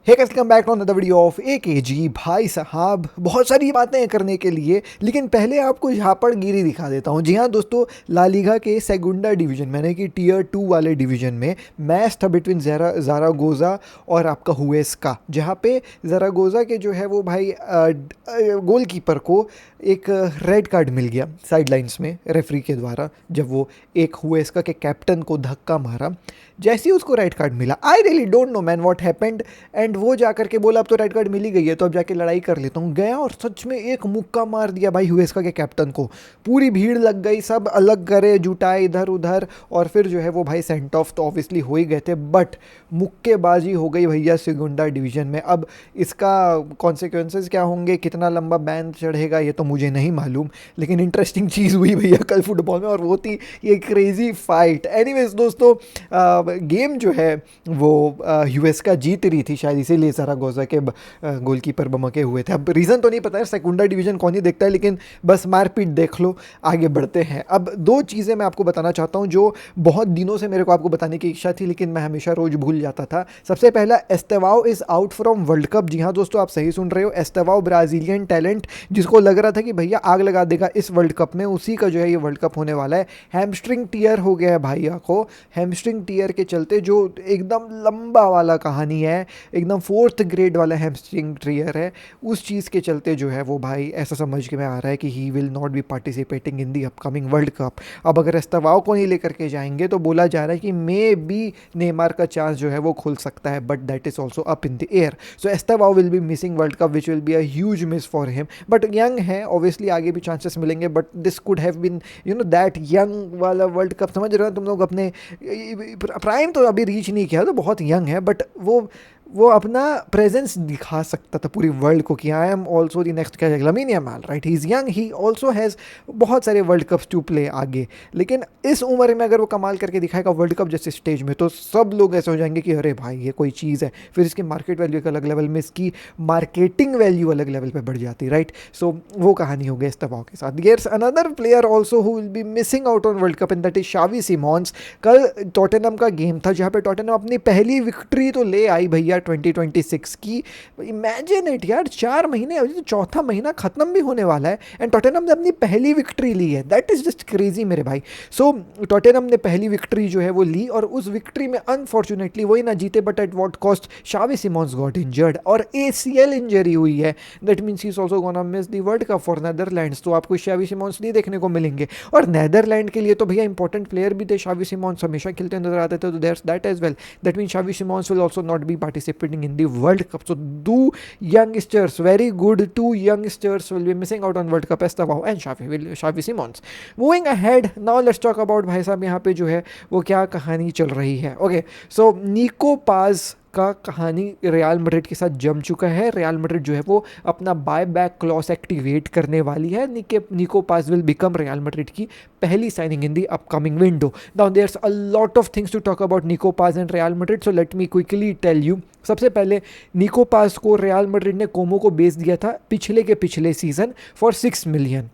Hey guys, welcome back to another video of AKG. भाई साहब, बहुत सारी बातें करने के लिए, लेकिन पहले आपको झापड़गिरी दिखा देता हूँ। जी हाँ दोस्तों, ला लीगा के सेगुंडा डिवीजन मैंने कि टीयर 2 वाले डिवीजन में मैच था बिटवीन ज़ारागोज़ा और आपका हुएस्का, जहाँ पे ज़ारागोज़ा के जो है वो भाई गोलकीपर को एक रेड कार्ड मिल गया साइड लाइन्स में रेफरी के द्वारा, जब वो एक हुएस्का के कैप्टन को धक्का मारा। जैसे ही उसको रेड कार्ड मिला, I really don't know man what happened, and वो जा करके बोला अब तो रेड कार्ड मिल ही गई है तो अब जाके लड़ाई कर लेता हूँ। गया और सच में एक मुक्का मार दिया भाई हुएस्का के कैप्टन को। पूरी भीड़ लग गई, सब अलग करे, जुटाए इधर उधर, और फिर जो है वो भाई सेंट ऑफ तो ऑब्वियसली हो ही गए थे, बट मुक्केबाजी हो गई भैया सेगुंडा डिवीजन में। अब इसका कॉन्सिक्वेंसेस क्या होंगे, कितना लंबा बैन चढ़ेगा, ये तो मुझे नहीं मालूम, लेकिन इंटरेस्टिंग चीज़ हुई भैया कल फुटबॉल में, और वो थी ये क्रेजी फाइट। एनीवेज दोस्तों, गेम जो है वो यूएस का जीत रही थी शायद, इसीलिए ज़ारागोज़ा के गोलकीपर बमके हुए थे। अब रीज़न तो नहीं पता है, सेकंडा डिवीज़न कौन ही देखता है, लेकिन बस मारपीट देख लो। आगे बढ़ते हैं। अब दो चीज़ें मैं आपको बताना चाहता हूँ जो बहुत दिनों से मेरे को आपको बताने की इच्छा थी, लेकिन मैं हमेशा रोज़ भूल जाता था। सबसे पहला, Estevao is out from world cup. जी हाँ दोस्तों, आप सही सुन रहे हो। एस्तेवाओ ब्राज़ीलियन टैलेंट, जिसको लग रहा था कि भैया आग लगा देगा इस वर्ल्ड कप में, उसी का जो है ये वर्ल्ड कप होने वाला है। हैमस्ट्रिंग टीयर हो गया है भैया को। हैमस्ट्रिंग टीयर के चलते, जो एकदम लंबा वाला कहानी है, एकदम 4th ग्रेड वाला हैमस्ट्रिंग टीयर है, उस चीज़ के चलते जो है वो भाई ऐसा समझ के में आ रहा है कि he will not be participating in the upcoming world cup. अब अगर एस्तेवाओ को नहीं लेकर के जाएंगे तो बोला जा रहा है कि मे बी नेमार का चांस जो है वो खुल सकता है, but that is also up in the air. So Estevao will be missing World Cup, which will be a huge miss for him. But young है, ऑब्वियसली आगे भी चांसेस मिलेंगे, but this could have been that young वाला World Cup. समझ रहे हो तुम लोग, अपने प्राइम तो अभी रीच नहीं किया, तो बहुत यंग है, बट वो अपना प्रेजेंस दिखा सकता था पूरी वर्ल्ड को कि I am also the next क्या Lamine Yamal, right? He is young, he also has बहुत सारे वर्ल्ड कप्स टू प्ले आगे। लेकिन इस उम्र में अगर वो कमाल करके दिखाएगा वर्ल्ड कप जैसे स्टेज में, तो सब लोग ऐसे हो जाएंगे कि अरे भाई ये कोई चीज़ है। फिर इसकी मार्केट वैल्यू एक अलग लेवल में, इसकी मार्केटिंग वैल्यू अलग लेवल पर बढ़ जाती, राइट? सो वो कहानी हो गई इस्तेवाओ के साथ। There's another player also who will be missing out on World Cup, and that is Xavi Simons. कल टॉटेनहम का गेम था जहाँ पे टॉटेनहम अपनी पहली विक्ट्री तो ले आई भैया 2026 की। इमेजिन इट यार, 4 महीने, अभी तो चौथा महीना खत्म भी होने वाला है, एंड टॉटेनहम ने अपनी पहली विक्ट्री ली है। दैट इज जस्ट क्रेजी मेरे भाई। सो टॉटेनहम ने पहली विक्ट्री जो है वो ली, और उस विक्ट्री में अनफॉर्चुनेटली वही ना जीते, but at what cost? शावी Simmons got injured और ACL इंजरी हुई है। That means he is also gonna miss the world cup for Netherlands. तो आपको शावी सिमोन्स नहीं देखने को मिलेंगे, और नेदरलैंड के लिए तो भैया इंपॉर्टेंट प्लेयर भी थे। शावी सिमोन्स हमेशा खेलते नजर आते थे, तो there's that as well. That means Xavi Simons will also not be participating in the World Cup. So two youngsters, very good two youngsters will be missing out on World Cup, Estavao and Xavi Simons. Moving ahead, now let's talk about भाई साहब यहाँ पे जो है वो क्या कहानी चल रही है। Okay, so निको पाज का कहानी रियल मैड्रिड के साथ जम चुका है। रियल मैड्रिड जो है वो अपना बाय बैक क्लॉज एक्टिवेट करने वाली है। Nico Paz will become Real Madrid की पहली signing in the upcoming window. Now there's a lot of things to talk about Nico Paz and Real Madrid, so let me quickly tell you. सबसे पहले, निको पास को real Madrid ने कोमो को बेच दिया था पिछले सीजन फॉर 6 मिलियन।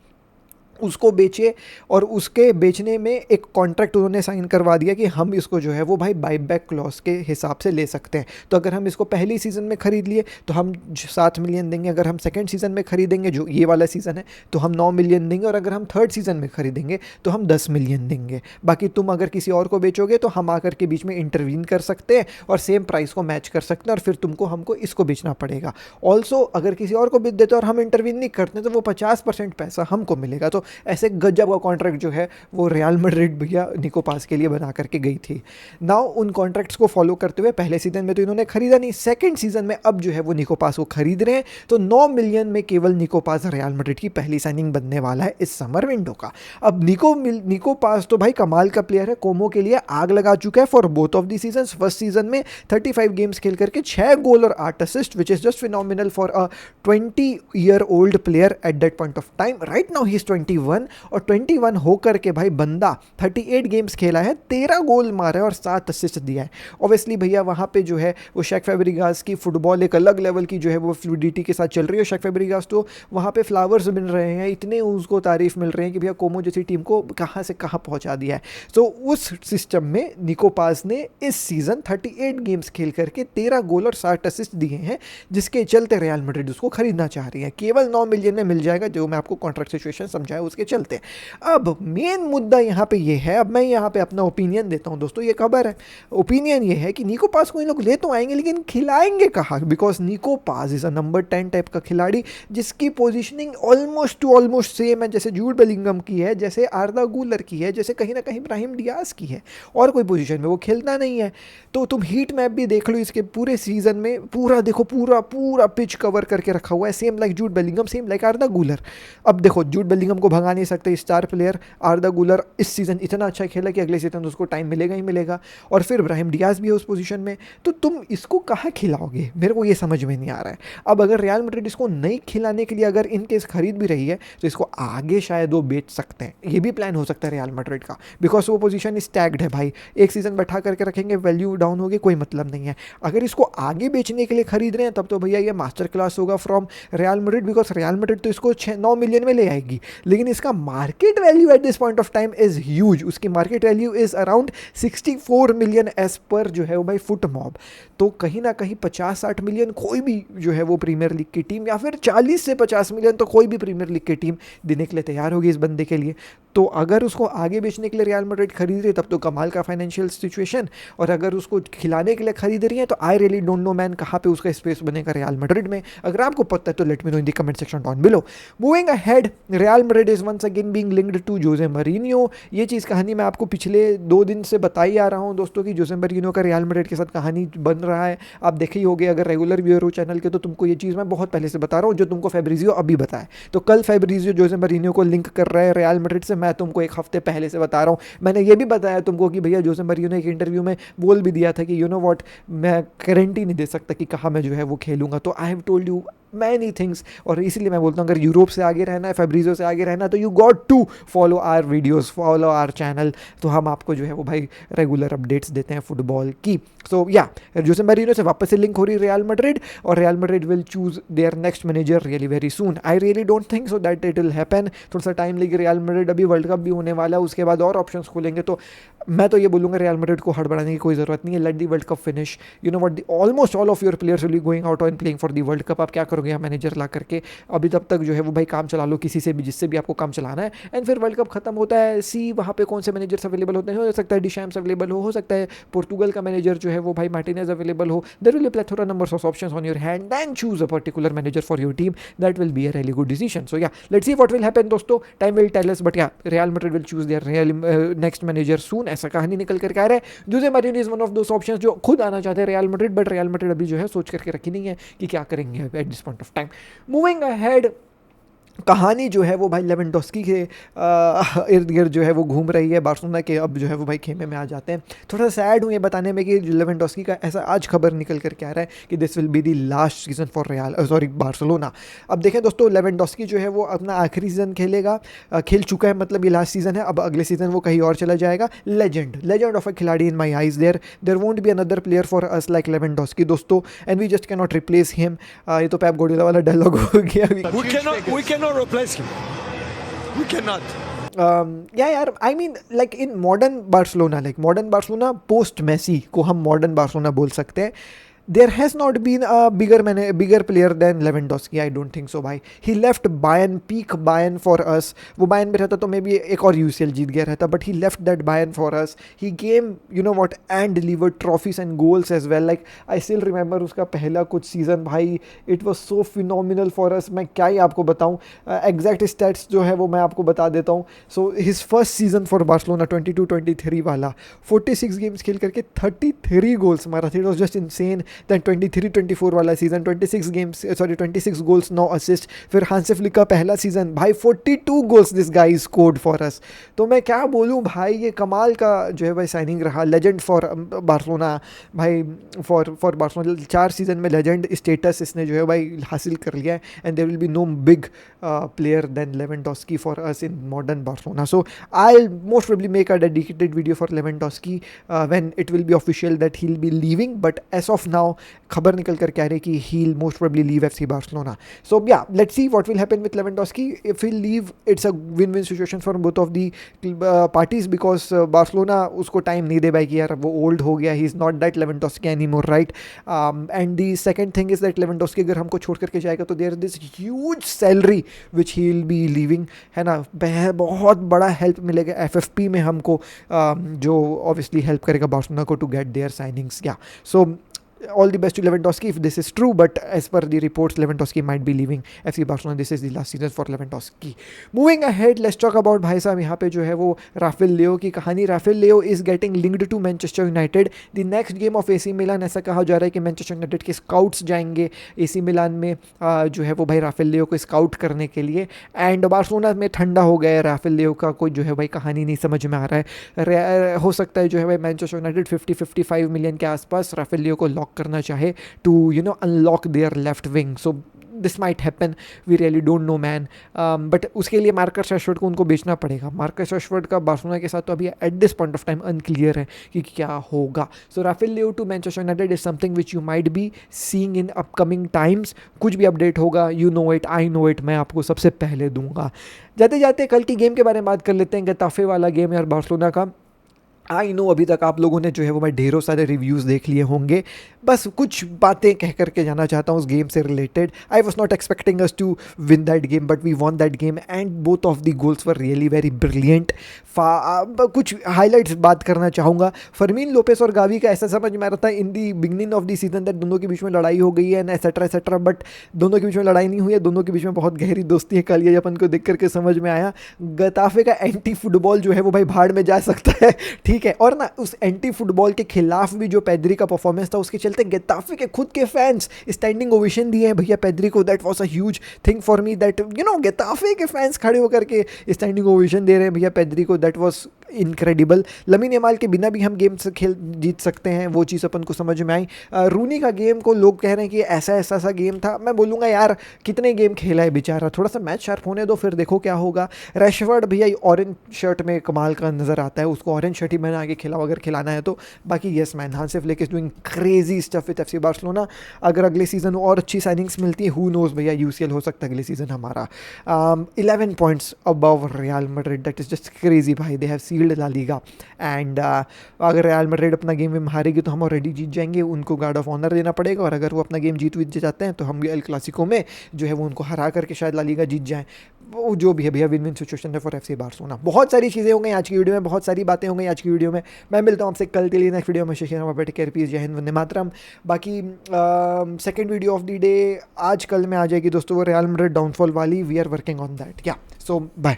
उसको बेचे, और उसके बेचने में एक कॉन्ट्रैक्ट उन्होंने साइन करवा दिया कि हम इसको जो है वो भाई बाई बैक क्लॉज के हिसाब से ले सकते हैं। तो अगर हम इसको पहली सीज़न में ख़रीद लिए तो हम 7 मिलियन देंगे, अगर हम सेकंड सीज़न में ख़रीदेंगे जो ये वाला सीज़न है तो हम 9 मिलियन देंगे, और अगर हम थर्ड सीज़न में ख़रीदेंगे तो हम 10 मिलियन देंगे। बाकी तुम अगर किसी और को बेचोगे तो हम आकर के बीच में इंटरवीन कर सकते हैं और सेम प्राइस को मैच कर सकते हैं, और फिर तुमको हमको इसको बेचना पड़ेगा। ऑल्सो अगर किसी और को बेच देते और हम इंटरवीन नहीं करते तो वो 50% पैसा हमको मिलेगा। तो ऐसे गजब का कॉन्ट्रैक्ट जो है वो रियल मैड्रिड भैया निको पास के लिए बना करके गई थी। नाउ उन कॉन्ट्रैक्ट्स को फॉलो करते हुए पहले सीजन में तो इन्होंने खरीदा नहीं, सेकंड सीजन में अब जो है वो निको पास को खरीद रहे हैं। तो 9 मिलियन में केवल निको पास रियल मैड्रिड की पहली साइनिंग बनने वाला है इस समर विंडो का। अब निको पास तो भाई कमाल का प्लेयर है, कोमो के लिए आग लगा चुका है for both of the season. First season में 35 गेम्स खेल करके 6 गोल और 8 assist, which is just phenomenal for a 20-year-old player at that point of time. Right now he is 20 21 और 21 होकर के भाई बंदा 38 गेम्स खेला है, 13 गोल मारा है और 7 असिस्ट दिया है। ऑब्वियसली भैया वहाँ पे जो है वो शेक फैब्रिगास की फुटबॉल एक अलग लेवल की जो है वो फ्लूडिटी के साथ चल रही है। शेक फैब्रिगास तो वहाँ पे फ्लावर्स मिल रहे हैं, इतने उसको तारीफ मिल रहे हैं कि भैया कोमो जैसी टीम को कहाँ से कहाँ पहुँचा दिया है। तो उस सिस्टम में निको पास ने इस सीज़न 38 गेम्स खेल करके 13 गोल और 60 असिस्ट दिए हैं, जिसके चलते रियल मैड्रिड उसको खरीदना चाह रही है। केवल 9 मिलियन में मिल जाएगा, जो मैं आपको कॉन्ट्रैक्ट सिचुएशन समझाया उसके चलते। अब मेन मुद्दा यहाँ पे ये है, अब मैं यहाँ पे अपना ओपिनियन देता हूँ दोस्तों, ये खबर है। ओपिनियन ये है कि निको पास को इन लोग ले तो आएंगे लेकिन खिलाएंगे कहाँ, बिकॉज निको पास इज अ नंबर 10 टाइप का खिलाड़ी जिसकी positioning almost two almost same है जैसे जूड बेलिंगम की है, जैसे आर्दा गुलर की है, जैसे कहीं ना कहीं ब्राहिम डियाज की है, और कोई पोजीशन में वो खेलता नहीं है। तो तुम हीट मैप भी देख लो इसके पूरे सीजन में, पूरा देखो पूरा पूरा पिच कवर करके रखा हुआ है, same like Jude Bellingham, same like आर्दा गुलर। अब देखो जूड बेलिंगम को भगा नहीं सकते स्टार प्लेयर, आर्दा गुलर इस सीज़न इतना अच्छा खेला कि अगले सीजन उसको टाइम मिलेगा ही मिलेगा, और फिर ब्राहिम डियाज भी है उस पोजीशन में। तो तुम इसको कहाँ खिलाओगे, मेरे को ये समझ में नहीं आ रहा है। अब अगर रियल मैड्रिड इसको नहीं खिलाने के लिए अगर इन केस खरीद भी रही है तो इसको आगे शायद वो बेच सकते हैं, ये भी प्लान हो सकता है रियल मैड्रिड का, बिकॉज वो पोजीशन स्टैग्ड है भाई। एक सीज़न बैठा करके रखेंगे, वैल्यू डाउन होगी, कोई मतलब नहीं है। अगर इसको आगे बेचने के लिए खरीद रहे हैं तब तो भैया ये मास्टर क्लास होगा from Real Madrid, because Real Madrid तो इसको 9 मिलियन में ले आएगी, लेकिन इसका market value at this point of time is huge. उसकी market value is around 64 million as per जो है वो भाई फुट मॉब। तो कहीं ना कहीं 50-60 मिलियन कोई भी जो है वो प्रीमियर लीग की टीम, या फिर 40 से 50 मिलियन तो कोई भी प्रीमियर लीग की टीम देने के लिए तैयार होगी इस बंदे के लिए। तो अगर उसको आगे बेचने के लिए रियल मैड्रिड खरीद रही है तब तो कमाल का फाइनेंशियल सिचुएशन, और अगर उसको खिलाने के लिए खरीद रही है तो I really don't know man कहाँ पे उसका स्पेस बनेगा रियल मैड्रिड में। अगर आपको पता है तो let me know in the comment section down below. Moving ahead, Real Madrid is once again being linked to Jose Mourinho. ये चीज़ कहानी मैं आपको पिछले 2 दिन से बता ही आ रहा हूँ दोस्तों कि जोसे मरीनियो का रियल मैड्रिड के साथ कहानी बन रहा है। आप देखे ही होगे अगर रेगुलर व्यूअर हो चैनल के, तो तुमको ये चीज़ मैं बहुत पहले से बता रहा हूँ जो तुमको फैब्रिजियो अभी बताया। तो कल फैब्रिजियो जोसे मरीनियो को लिंक कर रहा है रियल मैड्रिड से, मैं तुमको एक हफ्ते पहले से बता रहा हूँ। मैंने ये भी बताया तुमको कि भैया जोसे मरीनियो ने एक इंटरव्यू में बोल भी दिया था कि यू नो व्हाट, मैं गारंटी नहीं दे सकता कि कहाँ मैं जो है वो खेलूंगा। तो I have told you many things, और इसीलिए मैं बोलता हूँ अगर यूरोप से आगे रहना है, फैब्रिजियो से आगे रहना है, तो you got to follow our videos, follow our channel. तो हम आपको जो है वो भाई रेगुलर अपडेट्स देते हैं फुटबॉल की। सो या जोसे मरीनियो से वापस से लिंक हो रही रियल मैड्रिड, और real Madrid will choose there next manager really very soon. I really don't think so that it will happen, थोड़ा सा टाइम लेगी। रियल मैड्रिड अभी वर्ल्ड कप भी होने वाला है, उसके बाद और ऑप्शंस खुलेंगे। तो मैं तो ये बोलूँगा रियल मैड्रिड को हड़बड़ाने की कोई ज़रूरत नहीं है। Let the world cup finish, you know what, almost all of your players will be going out and playing for the world cup. आप क्या करोगे यहाँ मैनेजर ला करके, अभी तब तक जो है वो भाई काम चला लो किसी से भी, जिससे भी आपको काम चलाना है। एंड फिर वर्ल्ड कप खत्म होता है, सी वहाँ पे कौन से मैनेजर्स अवेलेबल होते हैं, हो सकता है डिशैम्स अवेलेबल हो सकता है पोर्तुगल का मैनेजर जो है वो भाई मार्टिनेज अवेलेबल हो। There will be plethora numbers of options on your hand, then choose a particular manager for your team, that will be a really good decision. So yeah let's see what will happen दोस्तों, time will tell us, but yeah Real Madrid will choose their real next manager soon, ऐसा कहानी निकल करके आ रहा है। Jose Mourinho is one of those options जो खुद आना चाहते हैं real Madrid, but real Madrid अभी जो है सोच करके रखी नहीं है कि क्या करेंगे eight this point of time. Moving ahead, कहानी जो है वो भाई लेवेंडोस्की के इर्द गिर्द जो है वो घूम रही है बार्सिलोना के। अब जो है वो भाई खेमे में आ जाते हैं। थोड़ा सा सैड हूँ ये बताने में कि लेवेंडोस्की का ऐसा आज खबर निकल करके आ रहा है कि this will be the last season for Barcelona. अब देखें दोस्तों, लेवेंडोस्की जो है वो अपना आखिरी सीजन खेलेगा, खेल चुका है, मतलब ये लास्ट सीजन है। अब अगले सीजन वो कहीं और चला जाएगा। लेजेंड ऑफ अ खिलाड़ी in my eyes, there won't be another player for us like Lewandowski दोस्तों, and we just can not replace him. ये तो पेप गार्डियोला वाला डायलॉग हो गया। We cannot replace him. We cannot. यार I mean like in modern Barcelona post Messi को हम modern Barcelona बोल सकते हैं। There has not been a bigger player than Lewandowski. I don't think so भाई. He left Bayern, peak Bayern for us. वो Bayern में रहता तो मे बी एक और UCL जीत गया रहता, but he left that Bayern for us. He came, you know what, and delivered trophies and goals as well. Like I still remember उसका पहला कुछ सीजन भाई, it was so phenomenal for us. मैं क्या ही आपको बताऊँ, exact stats जो है वो मैं आपको बता देता हूँ. So his first season for Barcelona 22-23 वाला 46 गेम्स खेल करके 33 गोल्स मारा था. It was just insane. Then 23-24 वाला season 26 games, sorry 26 goals 9 assist. फिर हांसी फ्लिक का पहला सीजन भाई 42 goals this guy scored for us. तो मैं क्या बोलूँ भाई, ये कमाल का जो है भाई साइनिंग रहा, लेजेंड फॉर बार्सिलोना भाई, फॉर बार्सिलोना 4 सीजन में लेजेंड स्टेटस इसने जो है भाई हासिल कर लिया है। And there will be no big player than Lewandowski for us in modern Barcelona. So I'll most probably make a dedicated video for Lewandowski when it will be official that he'll be leaving. But as of now, खबर निकल कर कह रहे कि he'll most probably leave FC Barcelona. So yeah, let's see what will happen with Lewandowski. If he'll leave, it's a win-win situation for both of the parties because Barcelona उसको time नहीं दे पाएगी कि यार वो old हो गया, he's not that Lewandowski anymore, right? And the second thing is that Lewandowski अगर हमको छोड़ करके जाएगा तो there is this huge salary which he will be living, है ना। बहुत बड़ा हेल्प मिलेगा एफएफपी में हमको, जो ऑब्वियसली हेल्प करेगा बार्सिलोना को टू गेट देयर साइनिंग्स। या सो all the best to Lewandowski if this is true, but as per the reports Lewandowski might be leaving FC Barcelona. This is the last season for Lewandowski. Moving ahead, let's talk about भाई साहब यहाँ पे जो है वो Rafale Leao की कहानी। Rafael Leao is getting linked to Manchester United, the next game of AC Milan। ऐसा कहा जा रहा है कि मैनचेस्टर यूनाइटेड के स्काउट्स जाएंगे AC मिलान में जो है वो भाई राफेल लियो को स्काउट करने के लिए। एंड बार्सिलोना में ठंडा हो गया है राफेल लियो का, कोई जो है भाई कहानी नहीं समझ में आ रहा है। हो सकता है जो है भाई मैनचेस्टर यूनाइटेड 50-55 मिलियन के आसपास राफेल लियो को लॉक करना चाहे to unlock their left wing. So this might happen, we really don't know man, but उसके लिए मार्कस रैशफोर्ड को उनको बेचना पड़ेगा। मार्कस रैशफोर्ड का बार्सिलोना के साथ तो अभी at this point of time unclear है कि क्या होगा। So Rafael Leao to Manchester United is something which you might be seeing in upcoming times. कुछ भी अपडेट होगा, you know it, I know it, मैं आपको सबसे पहले दूंगा। जाते जाते कल की गेम के बारे में बात कर लेते हैं, गताफे वाला गेम यार बार्सिलोना का। आई नो अभी तक आप लोगों ने जो है वो मैं ढेरों सारे रिव्यूज़ देख लिए होंगे, बस कुछ बातें कह करके जाना चाहता हूँ उस गेम से related. I was not expecting us to win that game but we won that game and both of the goals were really very brilliant. कुछ हाईलाइट्स बात करना चाहूँगा। फरमीन लोपेस और गावी का ऐसा समझ में आ रहा था in the beginning of the season that दोनों के बीच में लड़ाई हो गई है एंड एसेट्रा एसेट्रा, बट दोनों के बीच में लड़ाई नहीं हुई है, दोनों के बीच में बहुत गहरी दोस्ती है। कल ये अपन को देख करके समझ में आया गताफे का एंटी फुटबॉल जो है वो भाई भाड़ में जा सकता है, ठीक है। और ना उस एंटी फुटबॉल के खिलाफ भी जो पेद्री का परफॉर्मेंस था उसके चलते गताफे के खुद के फैंस स्टैंडिंग ओवेशन दिए हैं भैया पेद्री को। That was a huge thing for me that Getafe के फैंस खड़े होकर के स्टैंडिंग ओवेशन दे रहे हैं भैया पेद्री को। That was incredible. Lamin Yamal के बिना भी हम गेम से खेल जीत सकते हैं, वो चीज़ अपन को समझ में आई। रूनी का गेम को लोग कह रहे हैं कि ऐसा ऐसा सा गेम था, मैं बोलूँगा यार कितने गेम खेला है बेचारा, थोड़ा सा मैच शार्प होने दो फिर देखो क्या होगा। रैशफोर्ड भैया ऑरेंज शर्ट में कमाल का नज़र आता है, उसको ऑरेंज शर्ट ही मैंने आगे खेला अगर खिलाना है तो। बाकी yes man, Hansi Flick is doing crazy stuff with FC Barcelona. अगर अगले सीजन और अच्छी साइनिंग्स मिलती है, हु नोज भैया यूसीएल हो सकता है अगले सीजन हमारा। 11 points above Real Madrid, that is just crazy भाई, they have sealed La Liga. And अगर रियल मैड्रिड अपना गेम में हारेगी तो हम ऑलरेडी जीत जाएंगे, उनको गार्ड ऑफ ऑनर देना पड़ेगा, और अगर वो अपना गेम जीत जाते हैं तो हम एल क्लासिको में जो है वो उनको हरा करके शायद ला लीगा जीत जाएं। वो जो भी है भैया विन विन सिचुएशन है फॉर एफसी बार्सिलोना। बहुत सारी चीज़ें हो गई आज की वीडियो में, बहुत सारी बातें हो गई आज की वीडियो में। मैं मिलता हूँ आपसे कल के लिए नेक्स्ट वीडियो में। शेखर केयर पीस, जय हिंद, वंदे मातरम। बाकी second video of the day आज कल में आ जाएगी दोस्तों, वो रियल मैड्रिड डाउनफॉल वाली, we are working on that. Yeah so bye.